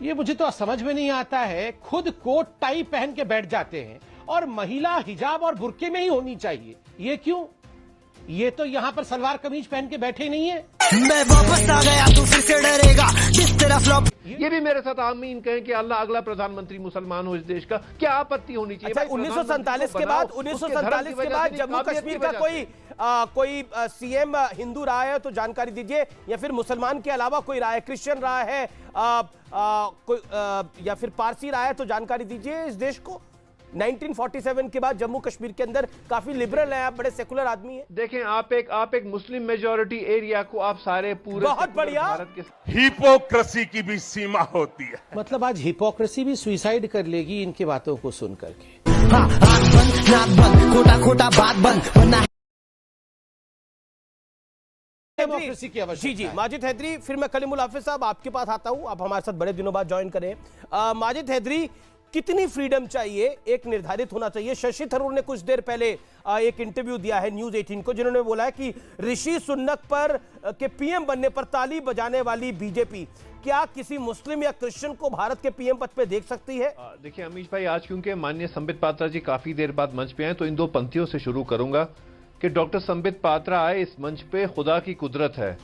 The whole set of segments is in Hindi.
ये मुझे तो समझ में नहीं आता है, खुद कोट टाई पहन के बैठ जाते हैं और महिला हिजाब और बुर्के में ही होनी चाहिए। ये क्यों? ये तो यहाँ पर सलवार कमीज पहन के बैठे ही नहीं है। मैं वापस आ गया, तू फिर से डरेगा जिस तरह फ्लॉप। ये भी मेरे साथ आमीन कहें कि अल्लाह अगला प्रधानमंत्री मुसलमान हो इस देश का, क्या आपत्ति होनी चाहिए? अच्छा, 1947 के बाद 1947 के बाद जम्मू कश्मीर का कोई सीएम हिंदू रहा है तो जानकारी दीजिए, या फिर मुसलमान के अलावा कोई रहा है, क्रिश्चियन रहा है, कोई या फिर पारसी रहा है तो जानकारी दीजिए इस देश को। 1947 के बाद जम्मू कश्मीर के अंदर काफी लिबरल हैं आप, बड़े सेकुलर आदमी हैं। देखें, आप एक मुस्लिम मेजॉरिटी एरिया को आप सारे पूरे बहुत बढ़िया। भारत के हिपोक्रेसी की भी सीमा होती है। मतलब आज हिपोक्रेसी भी सुसाइड कर लेगी इनकी बातों को सुन करके। खोटा खोटा बात बंद। डेमोक्रेसी की आवश्यकता जी जी, माजिद हैदरी, फिर मैं कलीमुल हाफिज साहब आपके पास आता हूं, आप हमारे साथ बड़े दिनों बाद ज्वाइन करें। माजिद हैदरी, कितनी फ्रीडम चाहिए, एक निर्धारित होना चाहिए। शशि थरूर ने कुछ देर पहले एक इंटरव्यू दिया है न्यूज 18 को, जिन्होंने बोला है कि ऋषि सुनक पर के पीएम बनने पर ताली बजाने वाली बीजेपी क्या किसी मुस्लिम या क्रिश्चियन को भारत के पीएम पद पे देख सकती है? देखिए अमीश भाई, आज क्योंकि माननीय संबित पात्रा जी काफी देर बाद मंच पे आए, तो इन दो पंक्तियों से शुरू करूंगा कि डॉक्टर संबित पात्रा आए इस मंच पे, खुदा की कुदरत है,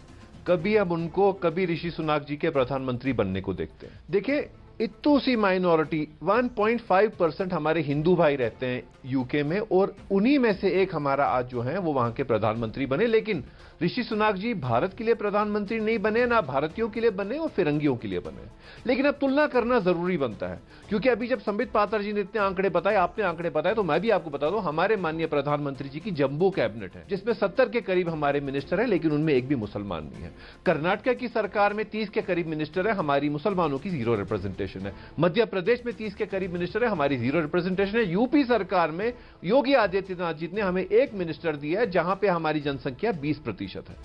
कभी हम उनको, कभी ऋषि सुनक जी के प्रधानमंत्री बनने को देखते हैं। देखिए, इतनी सी माइनॉरिटी 1.5% हमारे हिंदू भाई रहते हैं यूके में, और उन्हीं में से एक हमारा आज जो है वो वहां के प्रधानमंत्री बने। लेकिन ऋषि सुनक जी भारत के लिए प्रधानमंत्री नहीं बने, ना भारतीयों के लिए बने और फिरंगियों के लिए बने। लेकिन अब तुलना करना जरूरी बनता है, क्योंकि अभी जब संबित पात्रा जी ने इतने आंकड़े बताए, आपने आंकड़े बताए, तो मैं भी आपको बता दूं, हमारे माननीय प्रधानमंत्री जी की जम्बो कैबिनेट है जिसमें 70 के करीब हमारे मिनिस्टर है, लेकिन उनमें एक भी मुसलमान नहीं है। कर्नाटक की सरकार में 30 के करीब मिनिस्टर है, हमारी मुसलमानों की जीरो रिप्रेजेंटेशन है। मध्य प्रदेश में 30 के करीब मिनिस्टर है, हमारी जीरो रिप्रेजेंटेशन है। यूपी सरकार में योगी आदित्यनाथ जी ने हमें एक मिनिस्टर दिया है, जहां पे हमारी जनसंख्या 20% है।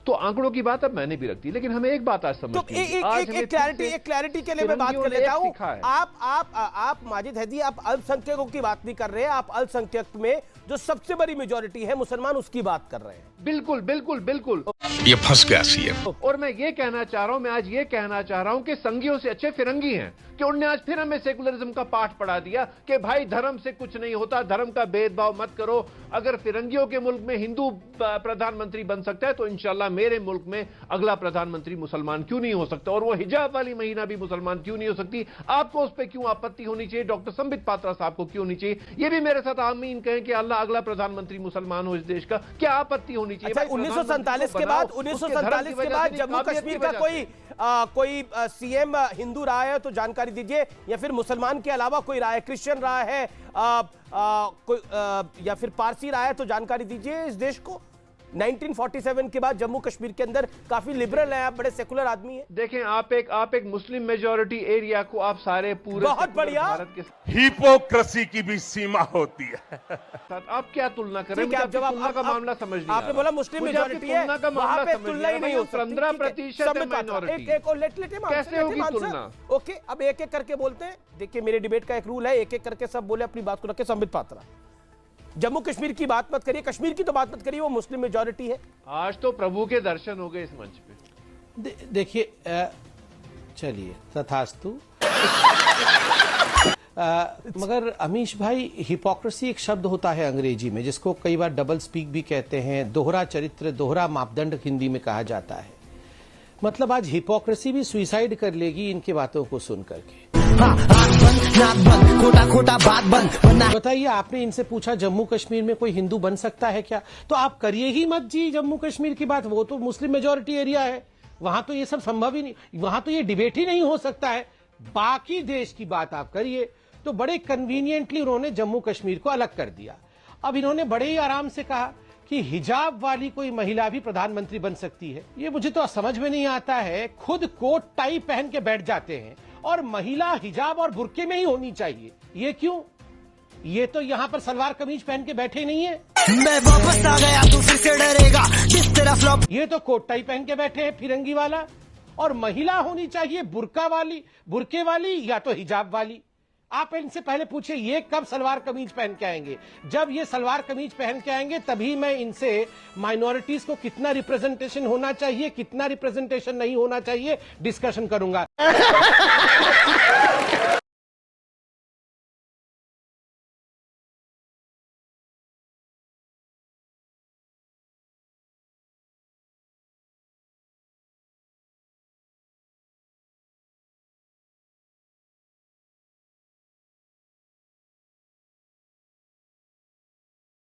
तो आंकड़ों की बात अब मैंने भी रखती, लेकिन हमें एक बात आज समझ, तो एक क्लैरिटी के लिए मैं बात कर लेता हूं। आप माजिद हैदरी, आप अल्पसंख्यकों की बात नहीं कर रहे हैं, आप अल्पसंख्यक में जो सबसे बड़ी मेजॉरिटी है मुसलमान, उसकी बात कर रहे हैं। बिल्कुल बिल्कुल बिल्कुल, ये फंस गया सीएम। और मैं ये कहना चाह रहा हूं, मैं आज ये कहना चाह रहा हूं कि संघियों से अच्छे फिरंगी हैं, कि उन्होंने आज फिर हमें सेकुलरिज्म का पाठ पढ़ा दिया कि भाई धर्म से कुछ नहीं होता, धर्म का भेदभाव मत करो। अगर फिरंगियों के मुल्क में हिंदू प्रधानमंत्री बन सकता है, तो इंशाल्लाह मेरे मुल्क में अगला प्रधानमंत्री मुसलमान क्यों नहीं हो सकता, और वो हिजाब वाली महीना भी मुसलमान क्यों नहीं हो सकती? आपको उस पर क्यों आपत्ति होनी चाहिए? डॉक्टर संबित पात्रा साहब को क्यों नहीं चाहिए? ये भी मेरे साथ आमीन कहें कि अल्लाह अगला प्रधानमंत्री मुसलमान हो इस देश का, क्या आपत्ति होनी चाहिए? अच्छा, 1947 के बाद जम्मू कश्मीर का कोई सीएम हिंदू रहा है तो जानकारी दीजिए, या फिर मुसलमान के अलावा कोई रहा है, क्रिश्चियन रहा है, कोई या फिर पारसी रहा है तो जानकारी दीजिए इस देश को। 1947 के बाद जम्मू कश्मीर के अंदर काफी लिबरल हैं आप, बड़े सेकुलर आदमी हैं। देखें, आप एक मुस्लिम मेजॉरिटी एरिया को आप सारे पूरे बहुत बढ़िया। भारत के हिपोक्रेसी की भी सीमा होती है। आप क्या तुलना करें? ठीक है, आप जवाब, तुलना का मामला समझ नहीं, आपने बोला मुस्लिम मेजॉरिटी है, वहां पे तुलना ही नहीं हो सकती। 15% माइनॉरिटी, कैसे होगी तुलना? ओके, अब एक एक करके बोलते हैं। देखिए, मेरे डिबेट का एक रूल है, एक एक करके सब बोले, अपनी बात को रखे। संबित पात्रा, जम्मू कश्मीर की बात मत करिए, कश्मीर की तो बात मत करिए, वो मुस्लिम मेजॉरिटी है। आज तो प्रभु के दर्शन हो गए इस मंच पे। देखिए, चलिए तथास्तु। मगर अमीश भाई, हिपोक्रेसी एक शब्द होता है अंग्रेजी में, जिसको कई बार डबल स्पीक भी कहते हैं, दोहरा चरित्र, दोहरा मापदंड हिंदी में कहा जाता है। मतलब आज हिपोक्रेसी भी सुसाइड कर लेगी इनकी बातों को सुन करके। खोटा खोटा बात बंद। बताइए, आपने इनसे पूछा जम्मू कश्मीर में कोई हिंदू बन सकता है क्या? तो आप करिए ही मत जी जम्मू कश्मीर की बात, वो तो मुस्लिम मेजॉरिटी एरिया है, वहां तो ये सब संभव ही नहीं, वहां तो ये डिबेट ही नहीं हो सकता है। बाकी देश की बात आप करिए। तो बड़े कन्वीनियंटली उन्होंने जम्मू कश्मीर को अलग कर दिया। अब इन्होंने बड़े ही आराम से कहा कि हिजाब वाली कोई महिला भी प्रधानमंत्री बन सकती है। ये मुझे तो समझ में नहीं आता है, खुद कोट टाई पहन के बैठ जाते हैं और महिला हिजाब और बुर्के में ही होनी चाहिए। ये क्यों? ये तो यहाँ पर सलवार कमीज पहन के बैठे ही नहीं है। मैं वापस आ गया, तू फिर से डरेगा जिस तरह फ्लॉप। ये तो कोट टाई पहन के बैठे हैं फिरंगी वाला, और महिला होनी चाहिए बुर्का वाली, बुर्के वाली या तो हिजाब वाली। आप इनसे पहले पूछिए ये कब सलवार कमीज पहन के आएंगे। जब ये सलवार कमीज पहन के आएंगे तभी मैं इनसे माइनॉरिटीज को कितना रिप्रेजेंटेशन होना चाहिए, कितना रिप्रेजेंटेशन नहीं होना चाहिए, डिस्कशन करूंगा।